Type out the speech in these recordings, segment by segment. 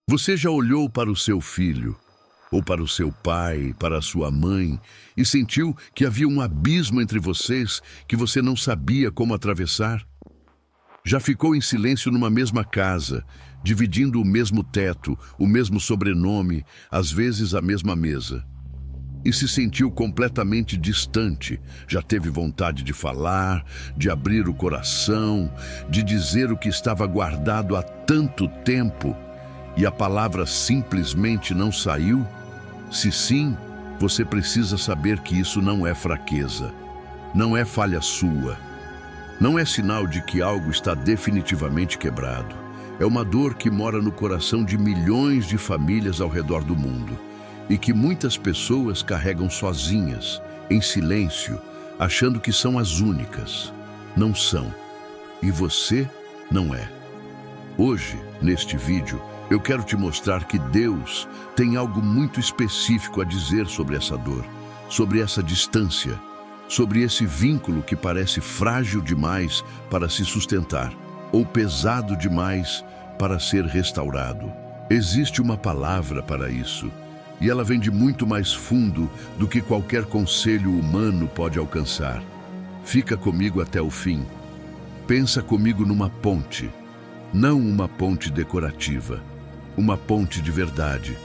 Você já olhou para o seu filho, ou para o seu pai, para a sua mãe, e sentiu que havia um abismo entre vocês que você não sabia como atravessar? Já ficou em silêncio numa mesma casa, dividindo o mesmo teto, o mesmo sobrenome, às vezes a mesma mesa. E se sentiu completamente distante, já teve vontade de falar, de abrir o coração, de dizer o que estava guardado há tanto tempo, e a palavra simplesmente não saiu? Se sim, você precisa saber que isso não é fraqueza, não é falha sua, não é sinal de que algo está definitivamente quebrado. É uma dor que mora no coração de milhões de famílias ao redor do mundo e que muitas pessoas carregam sozinhas, em silêncio, achando que são as únicas. Não são. E você não é. Hoje, neste vídeo, eu quero te mostrar que Deus tem algo muito específico a dizer sobre essa dor, sobre essa distância, sobre esse vínculo que parece frágil demais para se sustentar, ou pesado demais para ser restaurado. Existe uma palavra para isso, e ela vem de muito mais fundo do que qualquer conselho humano pode alcançar. Fica comigo até o fim. Pensa comigo numa ponte, não uma ponte decorativa, uma ponte de verdade,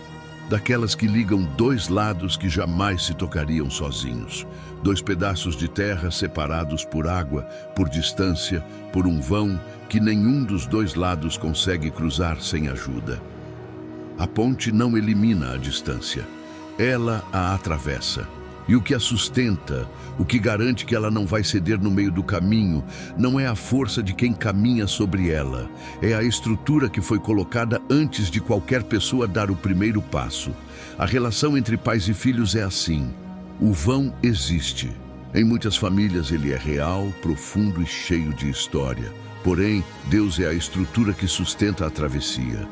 daquelas que ligam dois lados que jamais se tocariam sozinhos, dois pedaços de terra separados por água, por distância, por um vão que nenhum dos dois lados consegue cruzar sem ajuda. A ponte não elimina a distância, ela a atravessa. E o que a sustenta, o que garante que ela não vai ceder no meio do caminho, não é a força de quem caminha sobre ela, é a estrutura que foi colocada antes de qualquer pessoa dar o primeiro passo. A relação entre pais e filhos é assim. O vão existe. Em muitas famílias ele é real, profundo e cheio de história. Porém, Deus é a estrutura que sustenta a travessia.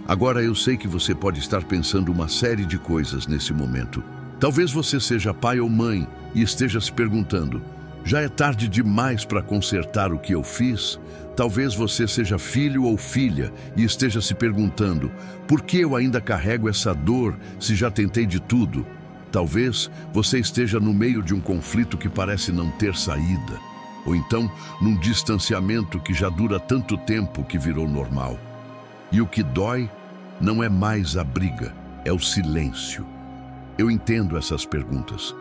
Agora eu sei que você pode estar pensando uma série de coisas nesse momento. Talvez você seja pai ou mãe e esteja se perguntando: já é tarde demais para consertar o que eu fiz? Talvez você seja filho ou filha e esteja se perguntando: por que eu ainda carrego essa dor se já tentei de tudo? Talvez você esteja no meio de um conflito que parece não ter saída, ou então num distanciamento que já dura tanto tempo que virou normal. E o que dói não é mais a briga, é o silêncio. Eu entendo essas perguntas.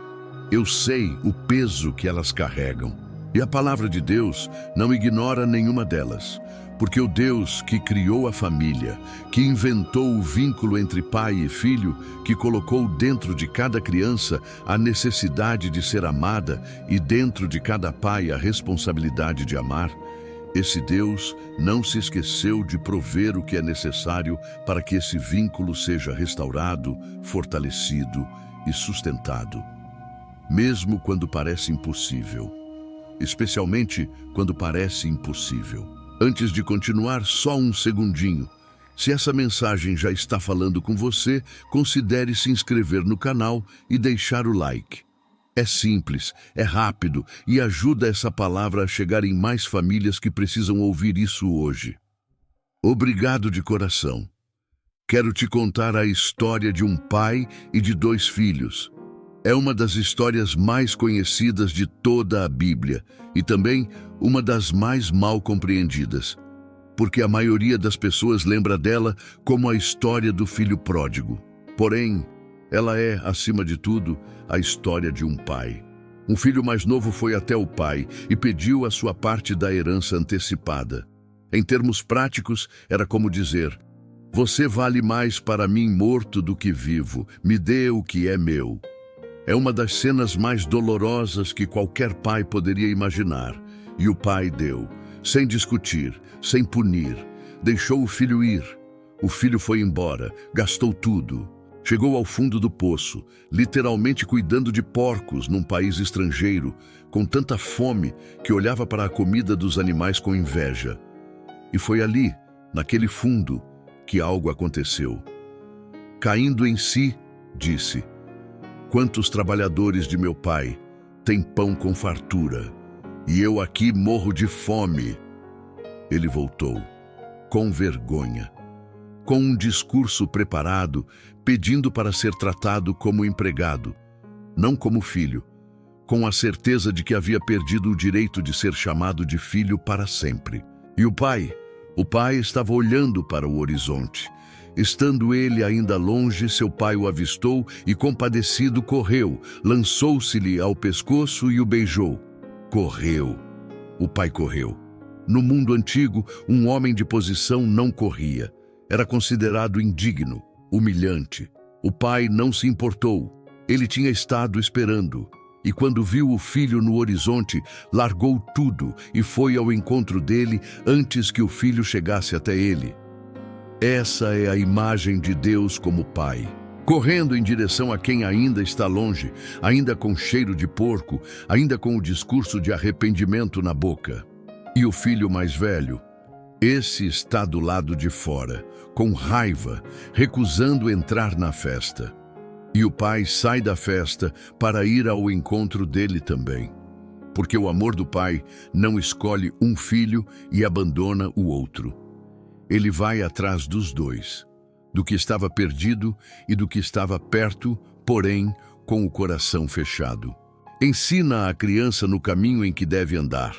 Eu sei o peso que elas carregam. E a palavra de Deus não ignora nenhuma delas. Porque o Deus que criou a família, que inventou o vínculo entre pai e filho, que colocou dentro de cada criança a necessidade de ser amada e dentro de cada pai a responsabilidade de amar, esse Deus não se esqueceu de prover o que é necessário para que esse vínculo seja restaurado, fortalecido e sustentado. Mesmo quando parece impossível. Especialmente quando parece impossível. Antes de continuar, só um segundinho. Se essa mensagem já está falando com você, considere se inscrever no canal e deixar o like. É simples, é rápido e ajuda essa palavra a chegar em mais famílias que precisam ouvir isso hoje. Obrigado de coração. Quero te contar a história de um pai e de dois filhos. É uma das histórias mais conhecidas de toda a Bíblia e também uma das mais mal compreendidas, porque a maioria das pessoas lembra dela como a história do filho pródigo. Porém, ela é, acima de tudo, a história de um pai. Um filho mais novo foi até o pai e pediu a sua parte da herança antecipada. Em termos práticos, era como dizer: você vale mais para mim morto do que vivo, me dê o que é meu. É uma das cenas mais dolorosas que qualquer pai poderia imaginar. E o pai deu, sem discutir, sem punir. Deixou o filho ir. O filho foi embora, gastou tudo. Chegou ao fundo do poço, literalmente cuidando de porcos num país estrangeiro, com tanta fome que olhava para a comida dos animais com inveja. E foi ali, naquele fundo, que algo aconteceu. Caindo em si, disse: quantos trabalhadores de meu pai têm pão com fartura, e eu aqui morro de fome. Ele voltou, com vergonha. com um discurso preparado, pedindo para ser tratado como empregado, não como filho, com a certeza de que havia perdido o direito de ser chamado de filho para sempre. E o pai estava olhando para o horizonte. Estando ele ainda longe, seu pai o avistou e, compadecido, correu, lançou-se-lhe ao pescoço e o beijou. Correu. O pai correu. No mundo antigo, um homem de posição não corria. Era considerado indigno, humilhante. O pai não se importou. Ele tinha estado esperando. E quando viu o filho no horizonte, largou tudo e foi ao encontro dele antes que o filho chegasse até ele. Essa é a imagem de Deus como Pai, correndo em direção a quem ainda está longe, ainda com cheiro de porco, ainda com o discurso de arrependimento na boca. E o filho mais velho, esse está do lado de fora, com raiva, recusando entrar na festa. E o pai sai da festa para ir ao encontro dele também. Porque o amor do pai não escolhe um filho e abandona o outro. Ele vai atrás dos dois, do que estava perdido e do que estava perto, porém com o coração fechado. Ensina a criança no caminho em que deve andar,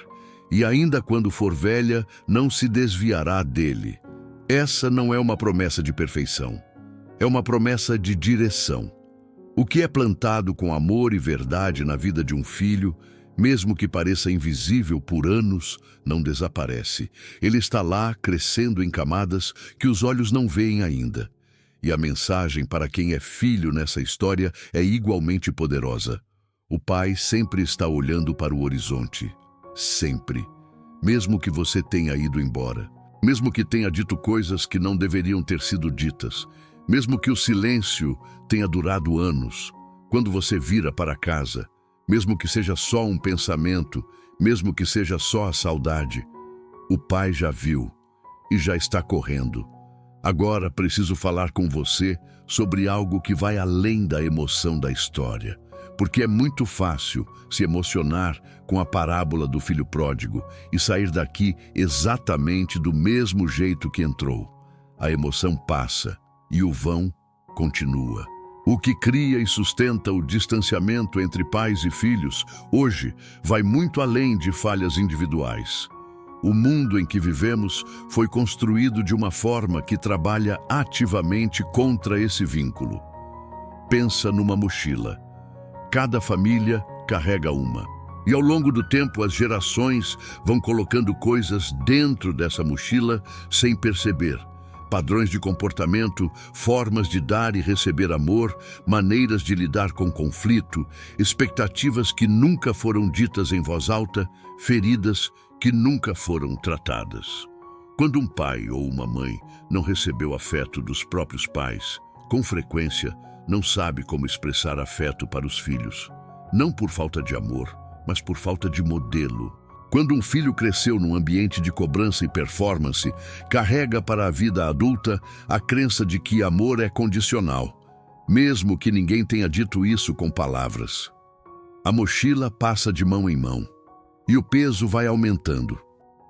e ainda quando for velha, não se desviará dele. Essa não é uma promessa de perfeição, é uma promessa de direção. O que é plantado com amor e verdade na vida de um filho, mesmo que pareça invisível por anos, não desaparece. Ele está lá, crescendo em camadas que os olhos não veem ainda. E a mensagem para quem é filho nessa história é igualmente poderosa. O pai sempre está olhando para o horizonte. Sempre. Mesmo que você tenha ido embora. Mesmo que tenha dito coisas que não deveriam ter sido ditas. Mesmo que o silêncio tenha durado anos. Quando você vira para casa, mesmo que seja só um pensamento, mesmo que seja só a saudade, o pai já viu e já está correndo. Agora preciso falar com você sobre algo que vai além da emoção da história, porque é muito fácil se emocionar com a parábola do filho pródigo e sair daqui exatamente do mesmo jeito que entrou. A emoção passa e o vão continua. O que cria e sustenta o distanciamento entre pais e filhos, hoje, vai muito além de falhas individuais. O mundo em que vivemos foi construído de uma forma que trabalha ativamente contra esse vínculo. Pensa numa mochila. Cada família carrega uma. E ao longo do tempo, as gerações vão colocando coisas dentro dessa mochila sem perceber. Padrões de comportamento, formas de dar e receber amor, maneiras de lidar com conflito, expectativas que nunca foram ditas em voz alta, feridas que nunca foram tratadas. Quando um pai ou uma mãe não recebeu afeto dos próprios pais, com frequência não sabe como expressar afeto para os filhos, não por falta de amor, mas por falta de modelo. Quando um filho cresceu num ambiente de cobrança e performance, carrega para a vida adulta a crença de que amor é condicional, mesmo que ninguém tenha dito isso com palavras. A mochila passa de mão em mão, e o peso vai aumentando.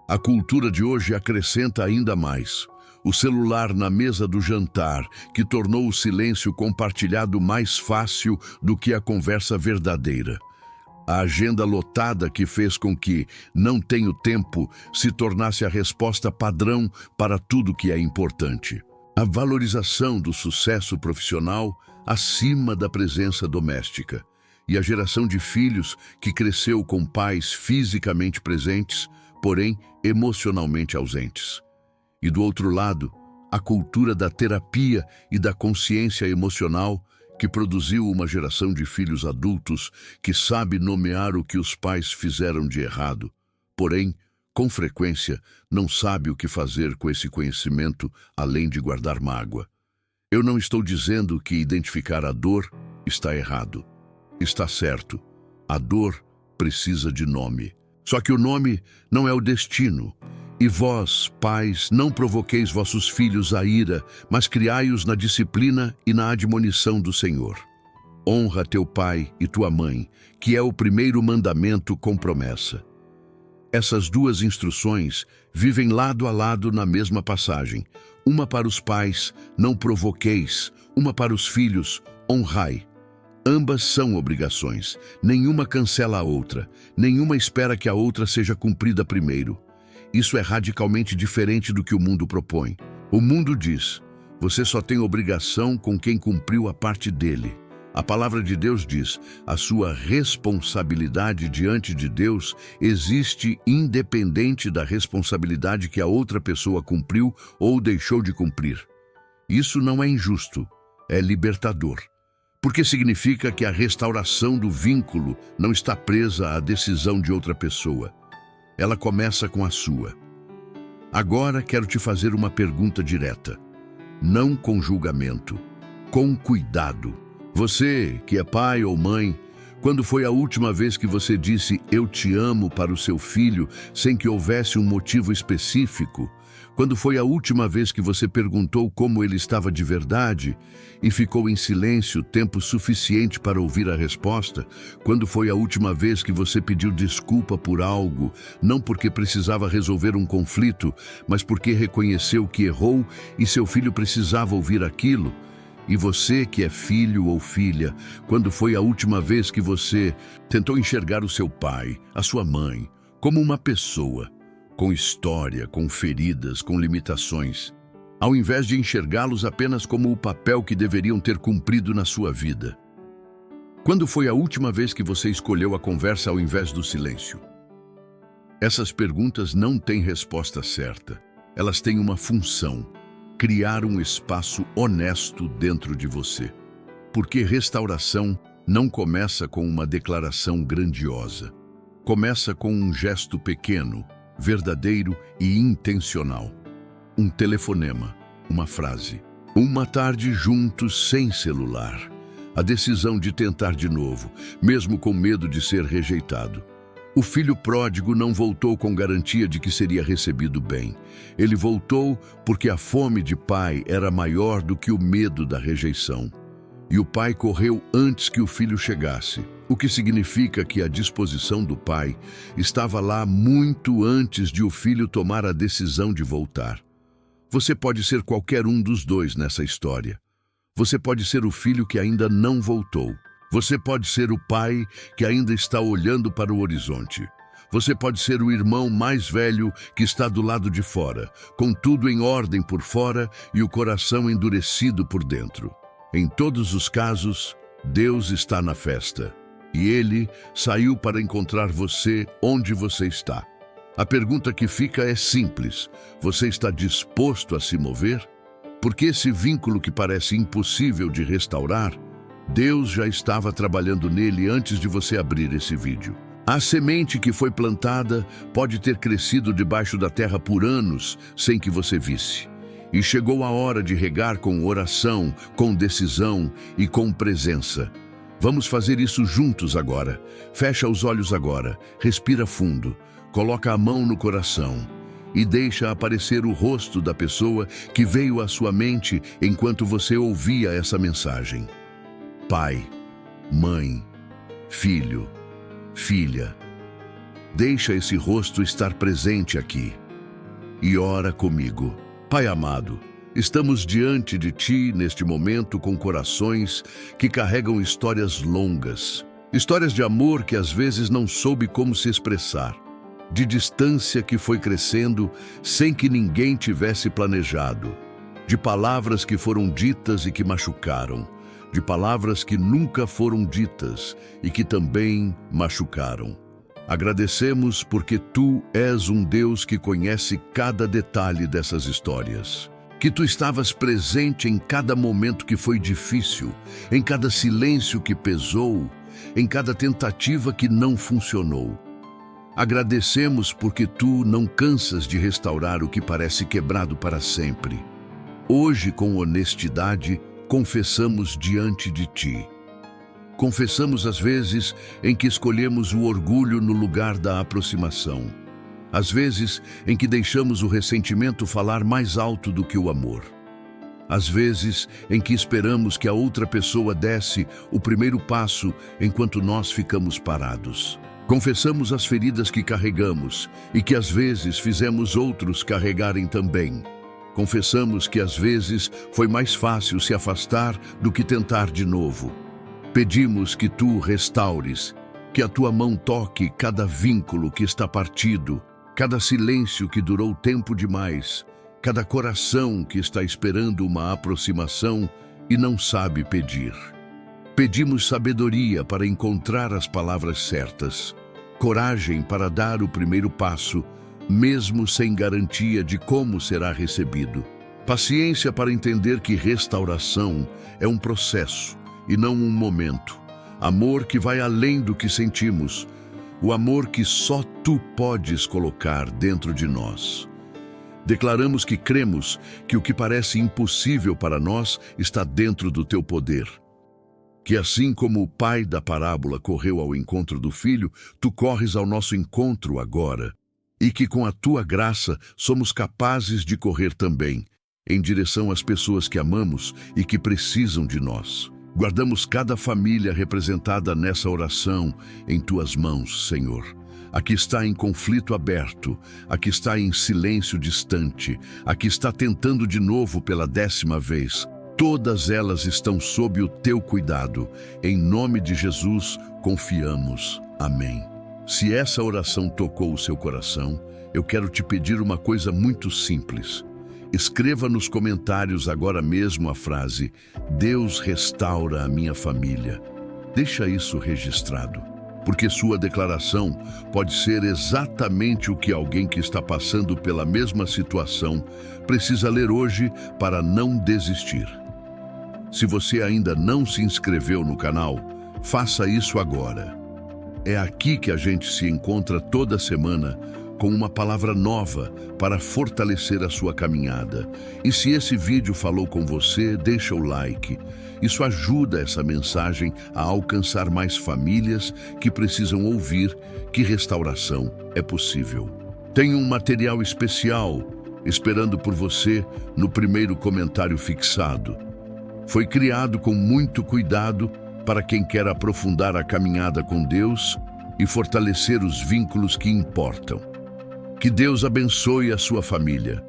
A cultura de hoje acrescenta ainda mais. O celular na mesa do jantar, que tornou o silêncio compartilhado mais fácil do que a conversa verdadeira. A agenda lotada que fez com que "não tenho tempo" se tornasse a resposta padrão para tudo que é importante. A valorização do sucesso profissional acima da presença doméstica. E a geração de filhos que cresceu com pais fisicamente presentes, porém emocionalmente ausentes. E do outro lado, a cultura da terapia e da consciência emocional que produziu uma geração de filhos adultos que sabe nomear o que os pais fizeram de errado, porém, com frequência, não sabe o que fazer com esse conhecimento além de guardar mágoa. Eu não estou dizendo que identificar a dor está errado. Está certo. A dor precisa de nome. Só que o nome não é o destino. E vós, pais, não provoqueis vossos filhos à ira, mas criai-os na disciplina e na admonição do Senhor. Honra teu pai e tua mãe, que é o primeiro mandamento com promessa. Essas duas instruções vivem lado a lado na mesma passagem. Uma para os pais, não provoqueis; uma para os filhos, honrai. Ambas são obrigações. Nenhuma cancela a outra. Nenhuma espera que a outra seja cumprida primeiro. Isso é radicalmente diferente do que o mundo propõe. O mundo diz: você só tem obrigação com quem cumpriu a parte dele. A palavra de Deus diz: a sua responsabilidade diante de Deus existe independente da responsabilidade que a outra pessoa cumpriu ou deixou de cumprir. Isso não é injusto, é libertador. Porque significa que a restauração do vínculo não está presa à decisão de outra pessoa. Ela começa com a sua. Agora quero te fazer uma pergunta direta. Não com julgamento, com cuidado. Você, que é pai ou mãe, quando foi a última vez que você disse "eu te amo" para o seu filho, sem que houvesse um motivo específico? Quando foi a última vez que você perguntou como ele estava de verdade e ficou em silêncio tempo suficiente para ouvir a resposta? Quando foi a última vez que você pediu desculpa por algo, não porque precisava resolver um conflito, mas porque reconheceu que errou e seu filho precisava ouvir aquilo? E você, que é filho ou filha, quando foi a última vez que você tentou enxergar o seu pai, a sua mãe, como uma pessoa, com história, com feridas, com limitações, ao invés de enxergá-los apenas como o papel que deveriam ter cumprido na sua vida? Quando foi a última vez que você escolheu a conversa ao invés do silêncio? Essas perguntas não têm resposta certa. Elas têm uma função: criar um espaço honesto dentro de você. Porque restauração não começa com uma declaração grandiosa. Começa com um gesto pequeno, verdadeiro e intencional. Um telefonema, uma frase. Uma tarde juntos sem celular. A decisão de tentar de novo, mesmo com medo de ser rejeitado. O filho pródigo não voltou com garantia de que seria recebido bem. Ele voltou porque a fome de pai era maior do que o medo da rejeição. E o pai correu antes que o filho chegasse, o que significa que a disposição do pai estava lá muito antes de o filho tomar a decisão de voltar. Você pode ser qualquer um dos dois nessa história. Você pode ser o filho que ainda não voltou. Você pode ser o pai que ainda está olhando para o horizonte. Você pode ser o irmão mais velho que está do lado de fora, com tudo em ordem por fora e o coração endurecido por dentro. Em todos os casos, Deus está na festa. E Ele saiu para encontrar você onde você está. A pergunta que fica é simples: você está disposto a se mover? Porque esse vínculo que parece impossível de restaurar, Deus já estava trabalhando nele antes de você abrir esse vídeo. A semente que foi plantada pode ter crescido debaixo da terra por anos sem que você visse. E chegou a hora de regar com oração, com decisão e com presença. Vamos fazer isso juntos agora. Fecha os olhos agora, respira fundo, coloca a mão no coração e deixa aparecer o rosto da pessoa que veio à sua mente enquanto você ouvia essa mensagem. Pai, mãe, filho, filha, deixa esse rosto estar presente aqui e ora comigo. Pai amado, estamos diante de Ti neste momento com corações que carregam histórias longas, histórias de amor que às vezes não soube como se expressar, de distância que foi crescendo sem que ninguém tivesse planejado, de palavras que foram ditas e que machucaram, de palavras que nunca foram ditas e que também machucaram. Agradecemos porque Tu és um Deus que conhece cada detalhe dessas histórias. Que Tu estavas presente em cada momento que foi difícil, em cada silêncio que pesou, em cada tentativa que não funcionou. Agradecemos porque Tu não cansas de restaurar o que parece quebrado para sempre. Hoje, com honestidade, confessamos diante de Ti. Confessamos as vezes em que escolhemos o orgulho no lugar da aproximação. Às vezes em que deixamos o ressentimento falar mais alto do que o amor. Às vezes em que esperamos que a outra pessoa desse o primeiro passo enquanto nós ficamos parados. Confessamos as feridas que carregamos e que às vezes fizemos outros carregarem também. Confessamos que às vezes foi mais fácil se afastar do que tentar de novo. Pedimos que tu restaures, que a tua mão toque cada vínculo que está partido, cada silêncio que durou tempo demais, cada coração que está esperando uma aproximação e não sabe pedir. Pedimos sabedoria para encontrar as palavras certas, coragem para dar o primeiro passo, mesmo sem garantia de como será recebido. Paciência para entender que restauração é um processo e não um momento. Amor que vai além do que sentimos, o amor que só tu podes colocar dentro de nós. Declaramos que cremos que o que parece impossível para nós está dentro do teu poder. Que assim como o pai da parábola correu ao encontro do filho, tu corres ao nosso encontro agora. E que com a tua graça somos capazes de correr também, em direção às pessoas que amamos e que precisam de nós. Guardamos cada família representada nessa oração em tuas mãos, Senhor. A que está em conflito aberto, a que está em silêncio distante, a que está tentando de novo pela 10ª vez. Todas elas estão sob o teu cuidado. Em nome de Jesus, confiamos. Amém. Se essa oração tocou o seu coração, eu quero te pedir uma coisa muito simples. Escreva nos comentários agora mesmo a frase: Deus restaura a minha família. Deixa isso registrado, porque sua declaração pode ser exatamente o que alguém que está passando pela mesma situação precisa ler hoje para não desistir. Se você ainda não se inscreveu no canal, faça isso agora. É aqui que a gente se encontra toda semana com uma palavra nova para fortalecer a sua caminhada. E se esse vídeo falou com você, deixa o like. Isso ajuda essa mensagem a alcançar mais famílias que precisam ouvir que restauração é possível. Tem um material especial esperando por você no primeiro comentário fixado. Foi criado com muito cuidado para quem quer aprofundar a caminhada com Deus e fortalecer os vínculos que importam. Que Deus abençoe a sua família.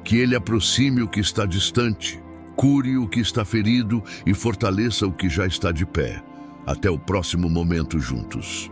Que Ele aproxime o que está distante, cure o que está ferido e fortaleça o que já está de pé. Até o próximo momento juntos.